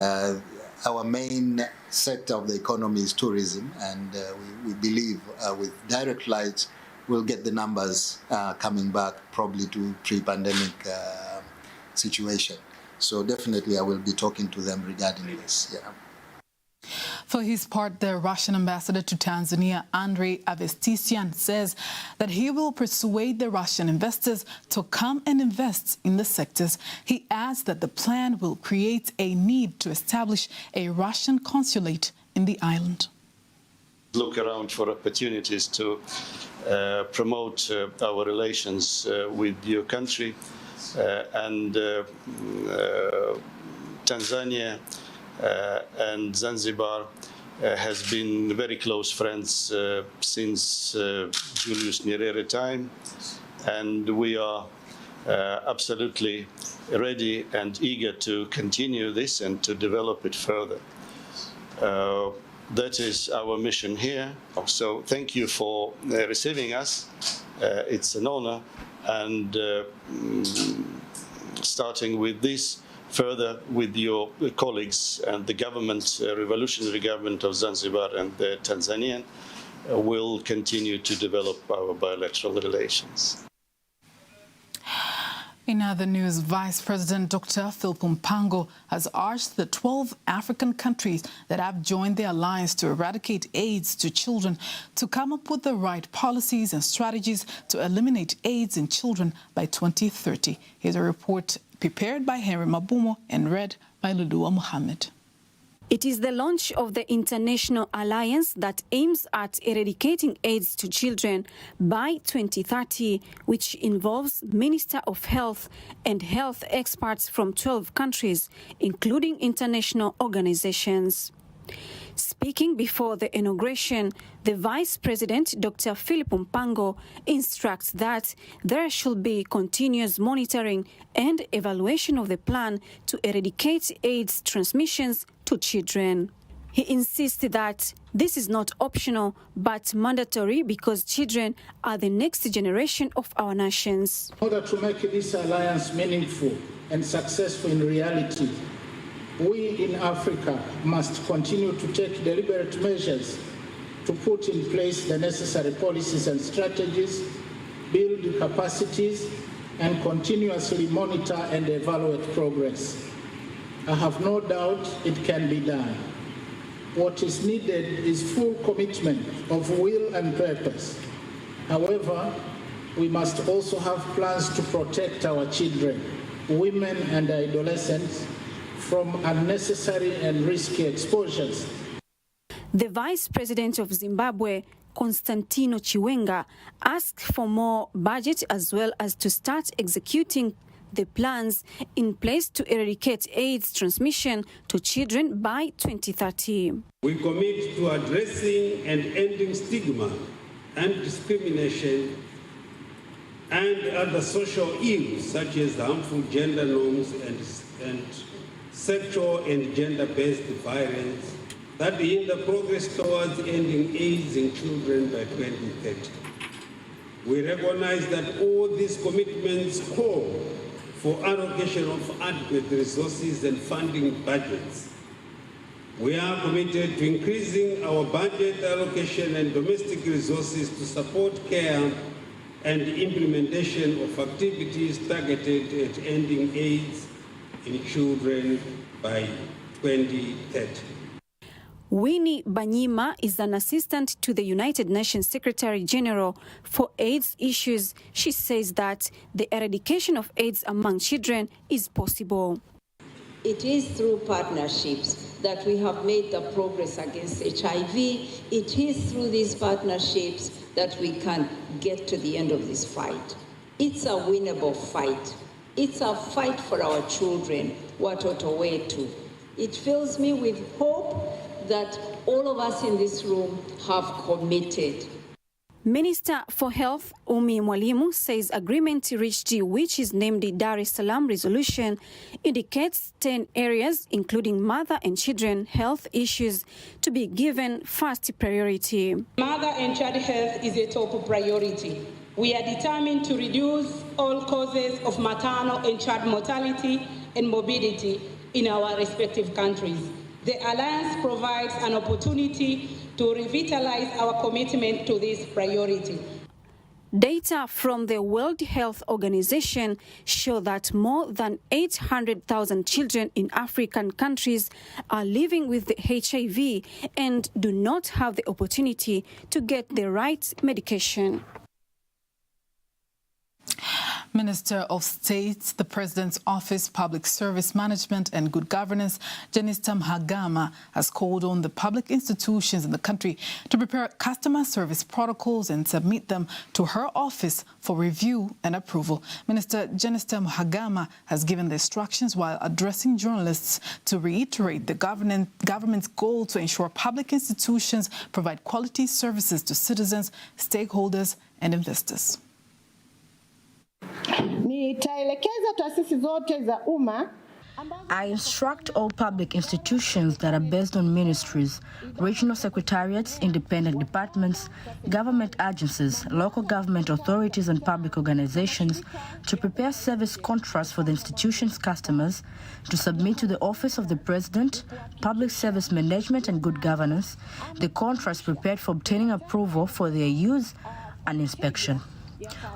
Our main sector of the economy is tourism, and we believe with direct flights we'll get the numbers coming back probably to pre-pandemic situation. So definitely I will be talking to them regarding this. Yeah. For his part, the Russian ambassador to Tanzania, Andrei Avestisian, says that he will persuade the Russian investors to come and invest in the sectors. He adds that the plan will create a need to establish a Russian consulate in the island. Look around for opportunities to promote our relations with your country, and Tanzania and Zanzibar has been very close friends since Julius Nyerere time, and we are absolutely ready and eager to continue this and to develop it further. That is our mission here. So thank you for receiving us. It's an honor, and starting with this, further with your colleagues and the government, revolutionary government of Zanzibar and the Tanzanian, will continue to develop our bilateral relations. In other news, Vice President Dr. Philip Mpango has urged the 12 African countries that have joined the alliance to eradicate AIDS to children to come up with the right policies and strategies to eliminate AIDS in children by 2030. Here's a report prepared by Henry Mabumo and read by Lulua Muhammad. It is the launch of the international alliance that aims at eradicating AIDS to children by 2030, which involves Minister of Health and health experts from 12 countries, including international organizations. Speaking before the inauguration, the Vice President, Dr. Philip Mpango, instructs that there should be continuous monitoring and evaluation of the plan to eradicate AIDS transmissions to children. He insisted that this is not optional but mandatory because children are the next generation of our nations. In order to make this alliance meaningful and successful in reality, we in Africa must continue to take deliberate measures to put in place the necessary policies and strategies, build capacities, and continuously monitor and evaluate progress. I have no doubt it can be done. What is needed is full commitment of will and purpose. However, we must also have plans to protect our children, women and adolescents from unnecessary and risky exposures. The Vice President of Zimbabwe, Constantino Chiwenga, asked for more budget as well as to start executing the plans in place to eradicate AIDS transmission to children by 2030. We commit to addressing and ending stigma and discrimination and other social ills such as harmful gender norms and sexual and gender-based violence that hinder progress towards ending AIDS in children by 2030. We recognize that all these commitments call for allocation of adequate resources and funding budgets. We are committed to increasing our budget allocation and domestic resources to support care and implementation of activities targeted at ending AIDS in children by 2030. Winnie Banyima is an assistant to the United Nations Secretary General for AIDS issues. She says that the eradication of AIDS among children is possible. It is through partnerships that we have made the progress against HIV. It is through these partnerships that we can get to the end of this fight. It's a winnable fight. It's a fight for our children, watoto wetu. It fills me with hope that all of us in this room have committed. Minister for Health, Umi Mwalimu, says agreement reached, which is named the Dar es Salaam Resolution, indicates 10 areas, including mother and children health issues, to be given first priority. Mother and child health is a top priority. We are determined to reduce all causes of maternal and child mortality and morbidity in our respective countries. The Alliance provides an opportunity to revitalize our commitment to this priority. Data from the World Health Organization show that more than 800,000 children in African countries are living with the HIV and do not have the opportunity to get the right medication. Minister of State, the President's Office, Public Service Management and Good Governance, Jenista Mhagama, has called on the public institutions in the country to prepare customer service protocols and submit them to her office for review and approval. Minister Jenista Mhagama has given the instructions while addressing journalists to reiterate the government's goal to ensure public institutions provide quality services to citizens, stakeholders and investors. I instruct all public institutions that are based on ministries, regional secretariats, independent departments, government agencies, local government authorities and public organizations to prepare service contracts for the institution's customers, to submit to the Office of the President, Public Service Management and Good Governance, the contracts prepared for obtaining approval for their use and inspection.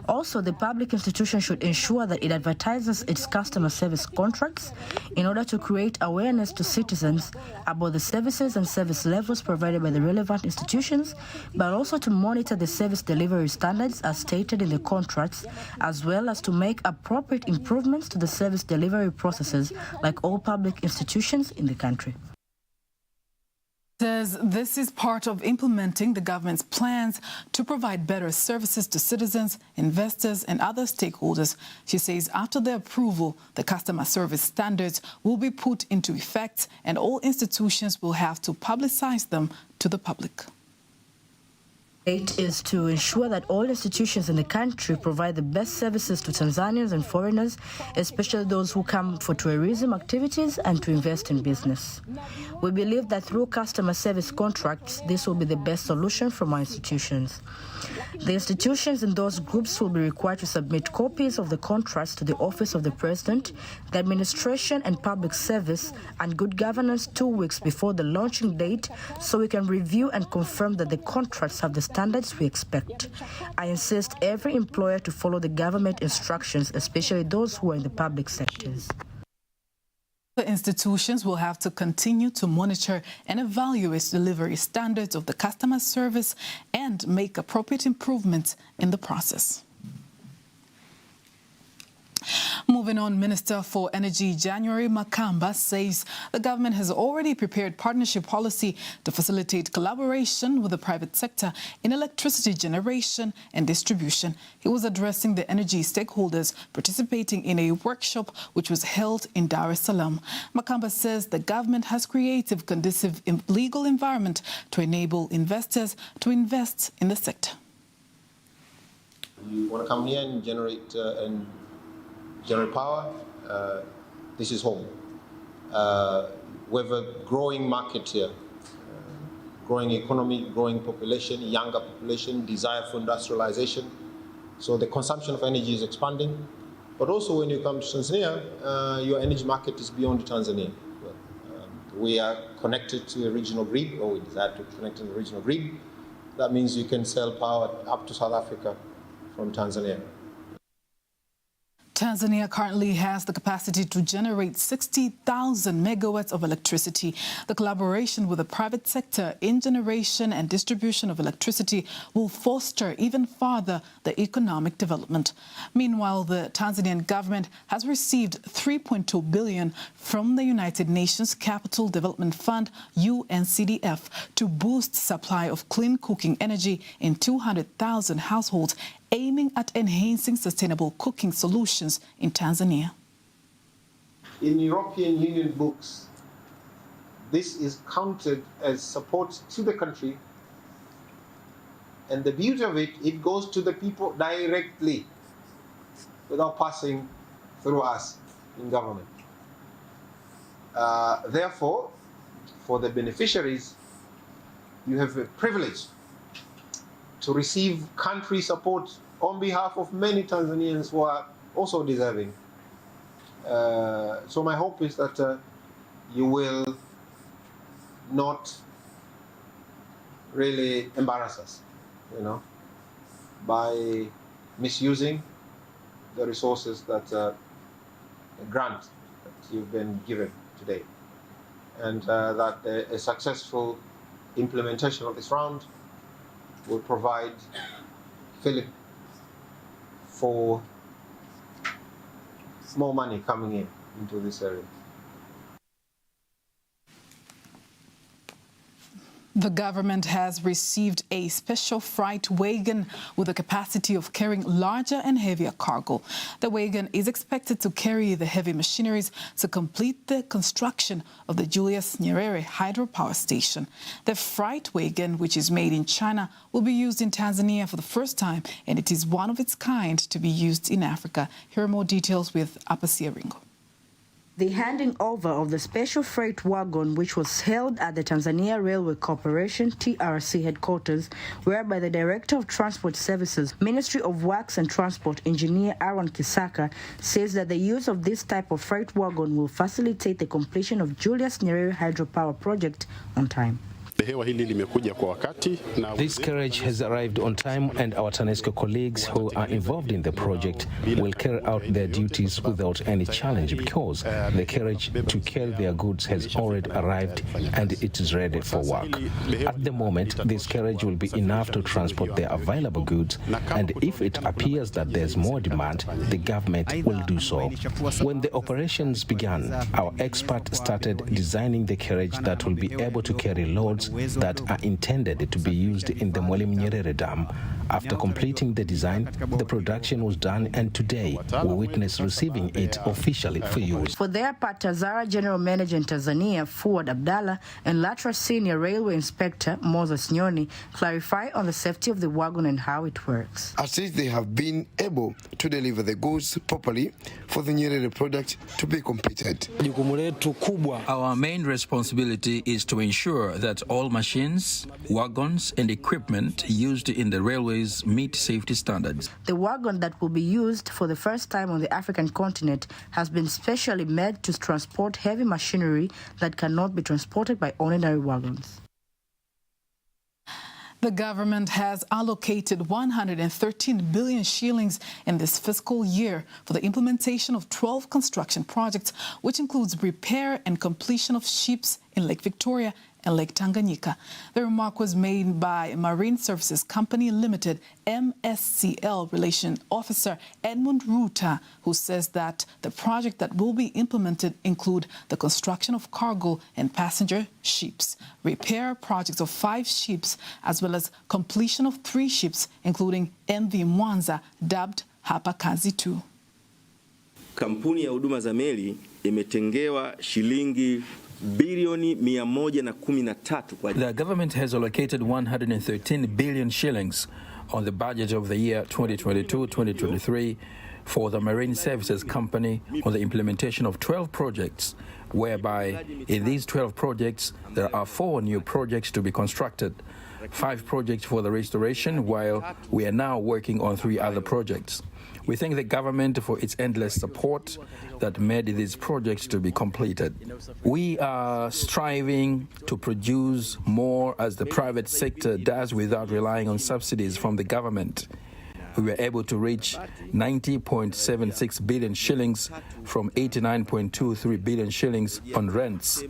Also, the public institution should ensure that it advertises its customer service contracts in order to create awareness to citizens about the services and service levels provided by the relevant institutions, but also to monitor the service delivery standards as stated in the contracts, as well as to make appropriate improvements to the service delivery processes like all public institutions in the country. Says this is part of implementing the government's plans to provide better services to citizens, investors and other stakeholders. She says after the approval, the customer service standards will be put into effect and all institutions will have to publicize them to the public. It is to ensure that all institutions in the country provide the best services to Tanzanians and foreigners, especially those who come for tourism activities and to invest in business. We believe that through customer service contracts, this will be the best solution from our institutions. The institutions in those groups will be required to submit copies of the contracts to the Office of the President, the Administration and Public Service and Good Governance 2 weeks before the launching date so we can review and confirm that the contracts have the standards we expect. I insist every employer to follow the government instructions, especially those who are in the public sectors. The institutions will have to continue to monitor and evaluate delivery standards of the customer service and make appropriate improvements in the process. Moving on, Minister for Energy January Makamba says the government has already prepared partnership policy to facilitate collaboration with the private sector in electricity generation and distribution. He was addressing the energy stakeholders participating in a workshop which was held in Dar es Salaam. Makamba says the government has created a conducive legal environment to enable investors to invest in the sector. You want to come here and generate power, this is home. We have a growing market here, growing economy, growing population, younger population, desire for industrialization. So the consumption of energy is expanding. But also when you come to Tanzania, your energy market is beyond Tanzania. We are connected to a regional grid, or we desire to connect to the regional grid. That means you can sell power up to South Africa from Tanzania. Tanzania currently has the capacity to generate 60,000 megawatts of electricity. The collaboration with the private sector in generation and distribution of electricity will foster even further the economic development. Meanwhile, the Tanzanian government has received $3.2 billion from the United Nations Capital Development Fund, UNCDF, to boost supply of clean cooking energy in 200,000 households, aiming at enhancing sustainable cooking solutions in Tanzania. In European Union books, this is counted as support to the country. And the beauty of it, it goes to the people directly without passing through us in government. Therefore, for the beneficiaries, you have a privilege to receive country support on behalf of many Tanzanians who are also deserving. So my hope is that you will not really embarrass us, by misusing the resources that grant that you've been given today, and that a successful implementation of this round will provide fillip for more money coming into this area. The government has received a special freight wagon with the capacity of carrying larger and heavier cargo. The wagon is expected to carry the heavy machineries to complete the construction of the Julius Nyerere hydropower station. The freight wagon, which is made in China, will be used in Tanzania for the first time, and it is one of its kind to be used in Africa. Here are more details with Apasia Ringo. The handing over of the special freight wagon, which was held at the Tanzania Railway Corporation TRC headquarters, whereby the Director of Transport Services, Ministry of Works and Transport, Engineer Aaron Kisaka, says that the use of this type of freight wagon will facilitate the completion of Julius Nyerere hydropower project on time. This carriage has arrived on time, and our TANESCO colleagues who are involved in the project will carry out their duties without any challenge, because the carriage to carry their goods has already arrived and it is ready for work. At the moment, this carriage will be enough to transport their available goods, and if it appears that there's more demand, the government will do so. When the operations began, our expert started designing the carriage that will be able to carry loads that are intended to be used in the Mwalimu Nyerere Dam. After completing the design, the production was done, and today we witness receiving it officially for use. For their part, Tazara General Manager in Tanzania, Fuad Abdallah, and LATRA Senior Railway Inspector, Moses Nyoni, clarify on the safety of the wagon and how it works. At least they have been able to deliver the goods properly for the Nyerere product to be completed. Our main responsibility is to ensure that all machines, wagons, and equipment used in the railways meet safety standards. The wagon that will be used for the first time on the African continent has been specially made to transport heavy machinery that cannot be transported by ordinary wagons. The government has allocated 113 billion shillings in this fiscal year for the implementation of 12 construction projects, which includes repair and completion of ships in Lake Victoria and Lake Tanganyika. The remark was made by Marine Services Company Limited MSCL Relation Officer Edmund Ruta, who says that the project that will be implemented include the construction of cargo and passenger ships, repair projects of 5 ships, as well as completion of 3 ships, including MV Mwanza, dubbed Hapa Kazi 2. Kampuni ya huduma za meli imetengewa shilingi bilioni 113 kwa. The government has allocated 113 billion shillings on the budget of the year 2022-2023 for the Marine Services Company on the implementation of 12 projects, whereby in these 12 projects there are 4 new projects to be constructed, 5 projects for the restoration, while we are now working on 3 other projects. We thank the government for its endless support that made these projects to be completed. We are striving to produce more as the private sector does without relying on subsidies from the government. We were able to reach 90.76 billion shillings from 89.23 billion shillings on rents.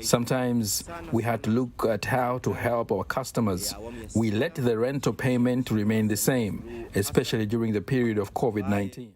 Sometimes we had to look at how to help our customers. We let the rental payment remain the same, especially during the period of COVID-19.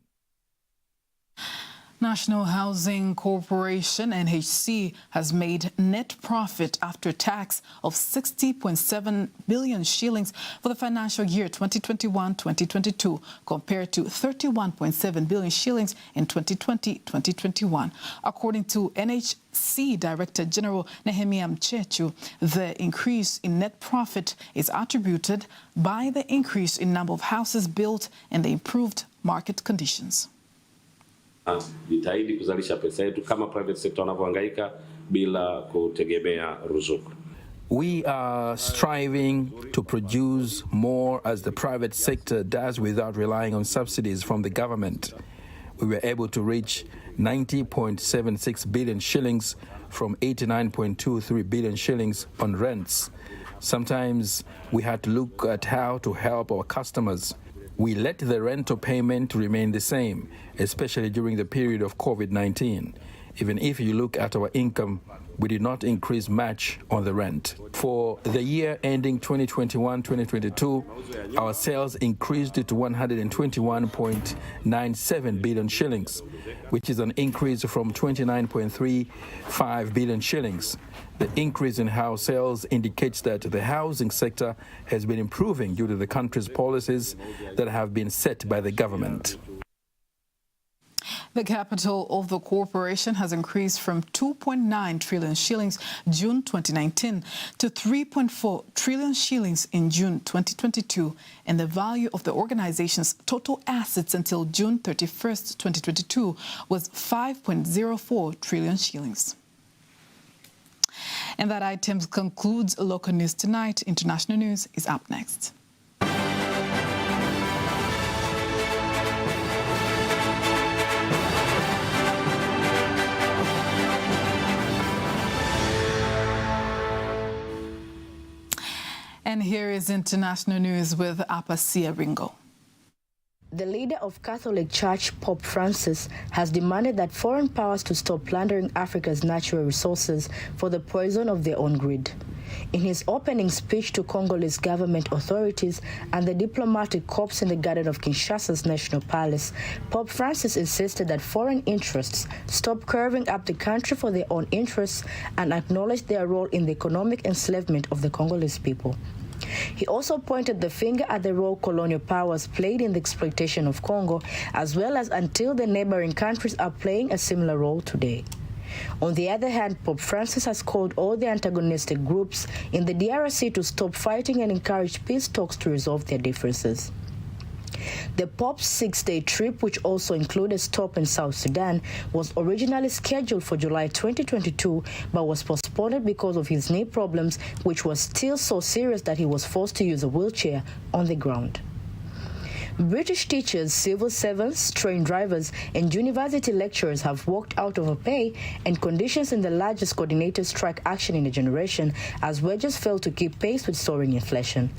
National Housing Corporation, NHC, has made net profit after tax of 60.7 billion shillings for the financial year 2021-2022, compared to 31.7 billion shillings in 2020-2021. According to NHC Director General Nehemia Mchechu, the increase in net profit is attributed by the increase in number of houses built and the improved market conditions. Jitahidi kuzalisha pesa yetu kama private sector wanavyohangaika bila kutegemea ruzuku. We are striving to produce more as the private sector does without relying on subsidies from the government. We were able to reach 90.76 billion shillings from 89.23 billion shillings on rents. Sometimes we had to look at how to help our customers. We let the rental payment remain the same, especially during the period of COVID-19. Even if you look at our income, we did not increase much on the rent. For the year ending 2021-2022, our sales increased to 121.97 billion shillings, which is an increase from 29.35 billion shillings. The increase in house sales indicates that the housing sector has been improving due to the country's policies that have been set by the government. The capital of the corporation has increased from 2.9 trillion shillings June 2019 to 3.4 trillion shillings in June 2022, and the value of the organization's total assets until June 31st, 2022 was 5.04 trillion shillings. And that item concludes local news tonight. International news is up next. And here is international news with Apasia Ringo. The leader of Catholic Church, Pope Francis, has demanded that foreign powers to stop plundering Africa's natural resources for the poison of their own greed. In his opening speech to Congolese government authorities and the diplomatic corps in the garden of Kinshasa's National Palace, Pope Francis insisted that foreign interests stop carving up the country for their own interests and acknowledge their role in the economic enslavement of the Congolese people. He also pointed the finger at the role colonial powers played in the exploitation of Congo, as well as until the neighboring countries are playing a similar role today. On the other hand, Pope Francis has called all the antagonistic groups in the DRC to stop fighting and encourage peace talks to resolve their differences. The Pope's 6-day trip, which also included a stop in South Sudan, was originally scheduled for July 2022, but was postponed because of his knee problems, which was still so serious that he was forced to use a wheelchair on the ground. British teachers, civil servants, train drivers, and university lecturers have walked out of pay and conditions in the largest coordinated strike action in a generation as wages fail to keep pace with soaring inflation.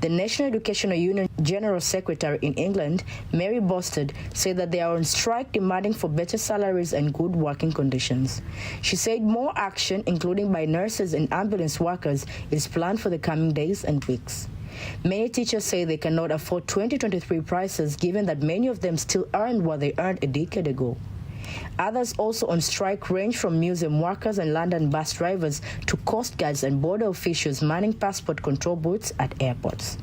The National Educational Union General Secretary in England, Mary Bostad, said that they are on strike demanding for better salaries and good working conditions. She said more action, including by nurses and ambulance workers, is planned for the coming days and weeks. Many teachers say they cannot afford 2023 prices, given that many of them still earn what they earned a decade ago. Others also on strike range from museum workers and London bus drivers to coast guards and border officials manning passport control booths at airports.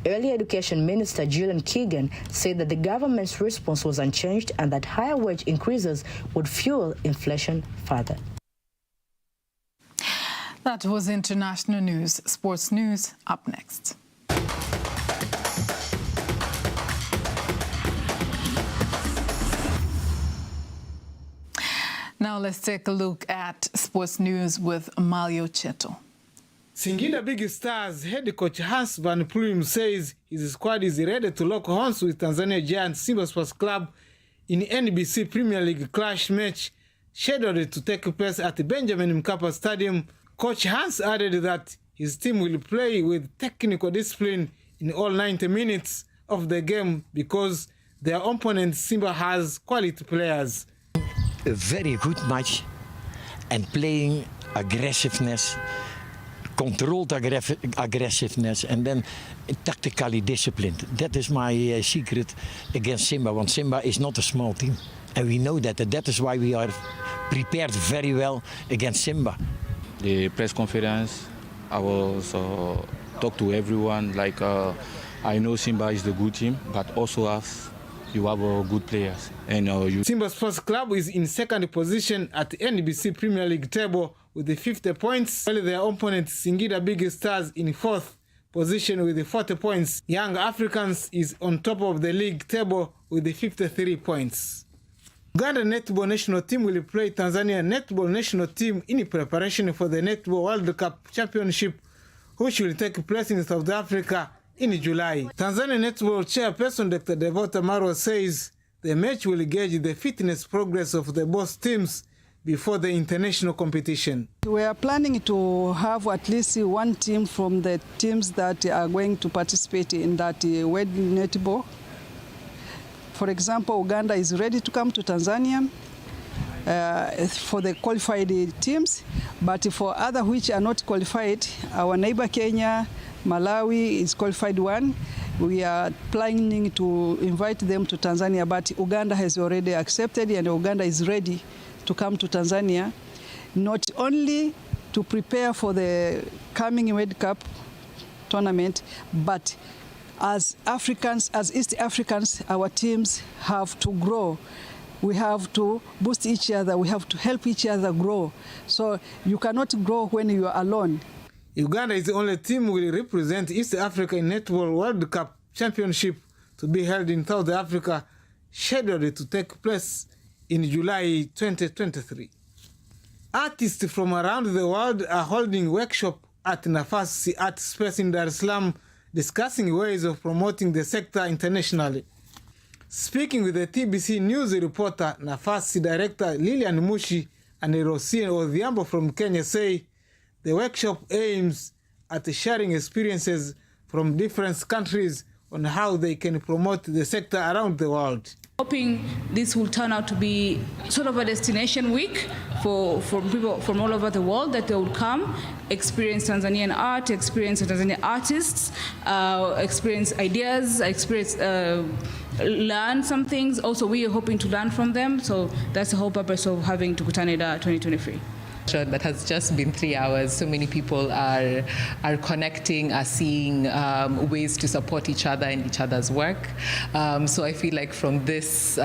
Earlier Education Minister Gillian Keegan said that the government's response was unchanged and that higher wage increases would fuel inflation further. That was international news. Sports news up next. Now let's take a look at sports news with Mario Cheto. Singida Big Stars head coach Hans van Pluim says his squad is ready to lock horns with Tanzania giant Simba Sports Club in NBC Premier League clash match scheduled to take place at the Benjamin Mkapa Stadium. Coach Hans added that his team will play with technical discipline in all 90 minutes of the game because their opponent Simba has quality players. A very good match and playing aggressiveness, controlled aggressiveness, and then tactically disciplined. That is my secret against Simba, want Simba is not a small team. And we know that, and that is why we are prepared very well against Simba. The press conference, I was talk to everyone, like I know Simba is the good team, but also you have good players. And Simba Sports Club is in second position at the NBC Premier League table with the 50 points, while their opponent Singida Big Stars in fourth position with the 40 points. Young Africans is on top of the league table with the 53 points. Uganda Netball National Team will play Tanzania Netball National Team in preparation for the Netball World Cup Championship, which will take place in South Africa in July. Tanzania Netball Chairperson Dr. Devota Marwa says the match will gauge the fitness progress of the both teams before the international competition. We are planning to have at least one team from the teams that are going to participate in that World Netball. For example, Uganda is ready to come to Tanzania for the qualified teams, but for other which are not qualified, our neighbor Kenya, Malawi is qualified one. We are planning to invite them to Tanzania, but Uganda has already accepted, and Uganda is ready to come to Tanzania, not only to prepare for the coming World Cup tournament, but as Africans, as East Africans, our teams have to grow. We have to boost each other. We have to help each other grow. So you cannot grow when you are alone. Uganda is the only team who will represent East Africa in Netball World Cup Championship to be held in South Africa, scheduled to take place in July 2023. Artists from around the world are holding workshop at Nafasi Art Space in Dar es Salaam, discussing ways of promoting the sector internationally. Speaking with the TBC News reporter, Nafasi director Lilian Mushi and Rosie Odhiambo from Kenya say the workshop aims at sharing experiences from different countries on how they can promote the sector around the world. Hoping this will turn out to be sort of a destination week for people from all over the world, that they will come, experience Tanzanian art, experience Tanzanian artists, experience ideas, learn some things. Also, we are hoping to learn from them. So that's the whole purpose of having Tufuatilie 2023. That has just been 3 hours. So many people are connecting, are seeing ways to support each other and each other's work. So I feel like from this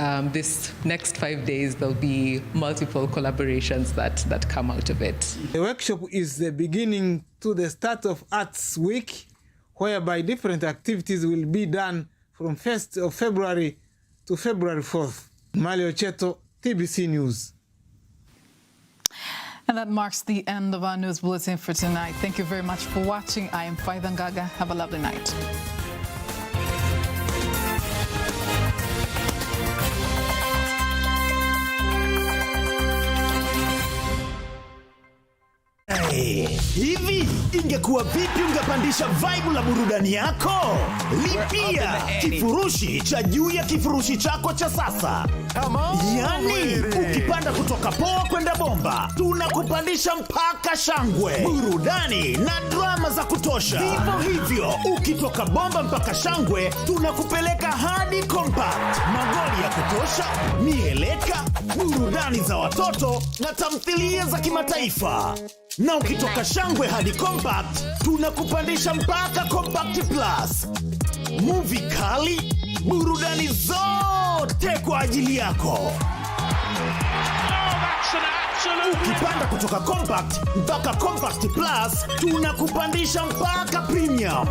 next 5 days, there'll be multiple collaborations that come out of it. The workshop is the beginning to the start of Arts Week, whereby different activities will be done from 1st of February to February 4th. Malio Cheto, TBC News. And that marks the end of our news bulletin for tonight. Thank you very much for watching. I am Faitha Ngaga. Have a lovely night. Hivi ingekuwa vipi ungepandisha vibe la burudani yako? Lipia kifurushi cha juu ya kifurushi chako cha sasa. Yani, ukipanda kutoka poa kwenda bomba, tunakupandisha mpaka shangwe, burudani na drama za kutosha. Vivyo hivyo, ukitoka bomba mpaka shangwe, tunakupeleka hadi compact, magoli ya kutosha, mieleka, burudani za watoto na tamthilia za kimataifa. Na ukitoka shangwe hadi compact, tunakupandisha mpaka compact plus. Movie kali, burudani zote kwa ajili yako. Ukipanda kutoka compact mpaka compact plus, tunakupandisha mpaka premium.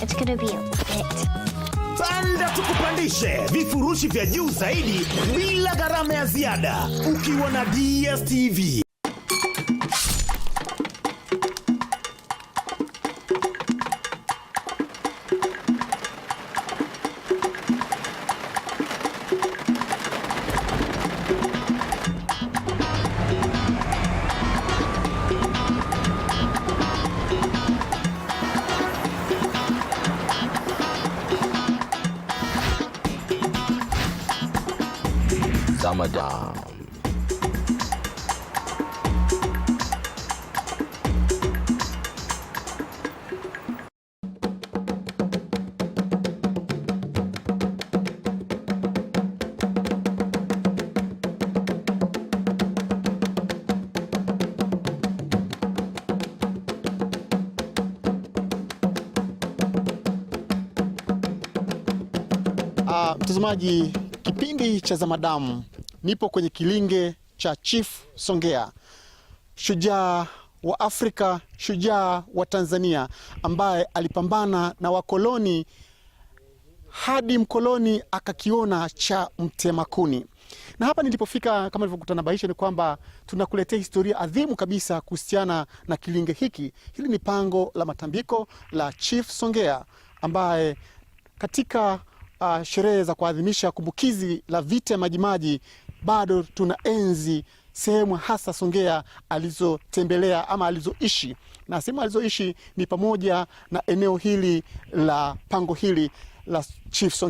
It's gonna be a hit. Panda tukupandishe vifurushi vya juu zaidi bila gharama ya ziada ukiwa na DSTV. Ramadan. Mtazamaji, kipindi cha Ramadan, nipo kwenye kilinge cha Chief Songea, shujaa wa Afrika, shujaa wa Tanzania, ambaye alipambana na wakoloni hadi mkoloni akakiona cha mtemakuni. Na hapa nilipofika, kama nilivyokutanabaisha, ni kwamba tunakuletea historia adhimu kabisa kuhusiana na kilinge hiki. Hili ni pango la matambiko la Chief Songea, ambaye katika sherehe za kuadhimisha kumbukizi la vita ya Majimaji bado tunaenzi sehemu hasa Songea alizotembelea ama alizoishi, na sehemu alizoishi ni pamoja na eneo hili la pango hili la Chief Songea.